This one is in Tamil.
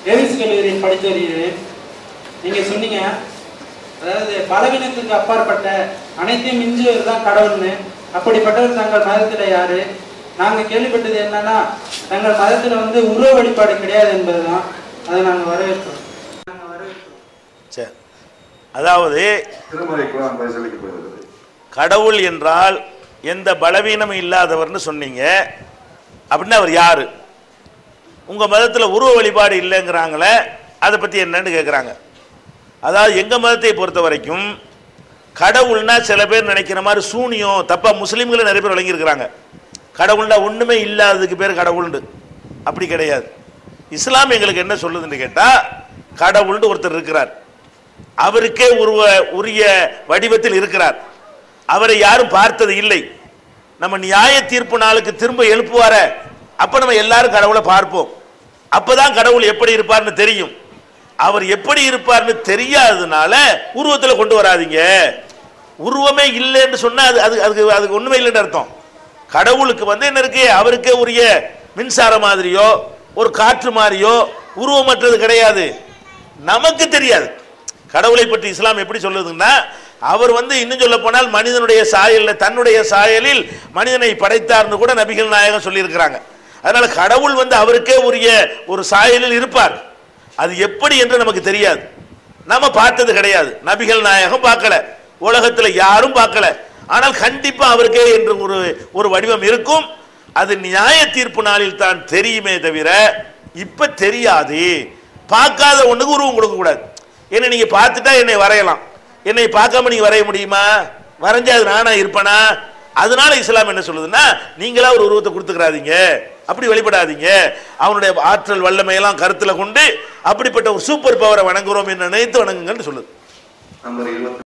டேவிஸ் கல்லூரியில் படித்து வருகிறேன். நீங்க சொன்னீங்க, அதாவது பலவீனத்துக்கு அப்பாற்பட்ட அனைத்தையும் மிஞ்சுவது தான் கடவுள்னு. அப்படிப்பட்டவர் தங்கள் மதத்தில் யாரு? நாங்க கேள்விப்பட்டது என்னன்னா, தங்கள் மதத்துல வந்து உருவ வழிபாடு கிடையாது என்பதுதான். அதை நாங்க வரவேற்கிறோம். சரி, அதாவது கடவுள் என்றால் எந்த பலவீனமும் இல்லாதவர்னு சொன்னீங்க. அப்படின்னா அவர் யாரு? உங்க மதத்துல உருவ வழிபாடு இல்லைங்கிறாங்களே, அதை பத்தி என்னன்னு கேட்குறாங்க. அதாவது எங்க மதத்தை பொறுத்த வரைக்கும் கடவுள்னா சில பேர் நினைக்கிற மாதிரி சூனியம் தப்பா முஸ்லீம்களை நிறைய பேர் விளங்கியிருக்கிறாங்க. கடவுள்னா ஒண்ணுமே இல்லாததுக்கு பேர் கடவுள்ண்டு. அப்படி கிடையாது. இஸ்லாம் எங்களுக்கு என்ன சொல்லுதுன்னு கேட்டா, கடவுள்னு ஒருத்தர் இருக்கிறார், அவருக்கே உரிய வடிவத்தில் இருக்கிறார், அவரை யாரும் பார்த்தது இல்லை. நம்ம நியாய தீர்ப்பு நாளுக்கு திரும்ப எழுப்புவார, அப்ப நம்ம எல்லாரும் கடவுளை பார்ப்போம். அப்பதான் கடவுள் எப்படி இருப்பார்னு தெரியும். அவர் எப்படி இருப்பார்னு தெரியாததுனால உருவத்தில் கொண்டு வராதிங்க. உருவமே இல்லைன்னு சொன்னா அதுக்கு ஒண்ணுமே இல்லைன்னு அர்த்தம். கடவுளுக்கு வந்து என்ன இருக்கு, அவருக்கே உரிய மின்சார மாதிரியோ ஒரு காற்று மாதிரியோ உருவமற்றது கிடையாது. நமக்கு தெரியாது. கடவுளை பற்றி இஸ்லாம் எப்படி சொல்லுதுன்னா, அவர் வந்து இன்னும் சொல்ல போனால் மனிதனுடைய சாயலில் தன்னுடைய சாயலில் மனிதனை படைத்தார்னு கூட நபிகள் நாயகம் சொல்லியிருக்கிறாங்க. அதனால கடவுள் வந்து அவருக்கே உரிய ஒரு சாயலில் இருப்பார். அது எப்படி என்று நமக்கு தெரியாது, நம்ம பார்த்தது கிடையாது. நபிகள் நாயகம் பார்க்கல, உலகத்தில் யாரும் பார்க்கல. ஆனால் கண்டிப்பா அவருக்கே என்று ஒரு வடிவம் இருக்கும். அது நியாய தீர்ப்பு நாளில் தான் தெரியுமே தவிர இப்ப தெரியாது. பார்க்காத ஒண்ணுக்கு உருவம் கொடுக்க கூடாது. என்ன நீங்க பார்த்துட்டா என்னை வரையலாம், என்னை பார்க்காம நீங்க வரைய முடியுமா? வரைஞ்சா அது நானா இருப்பனா? அதனால இஸ்லாம் என்ன சொல்லுதுன்னா, நீங்களா ஒரு உருவத்தை கொடுத்துக்கிறாதீங்க, அப்படி வழிபடாதீங்க. அவனுடைய ஆற்றல் வல்லமையெல்லாம் கருத்துல கொண்டு அப்படிப்பட்ட ஒரு சூப்பர் பவரை வணங்குறோம் என்று நினைத்து வணங்குங்கன்னு சொல்லுது.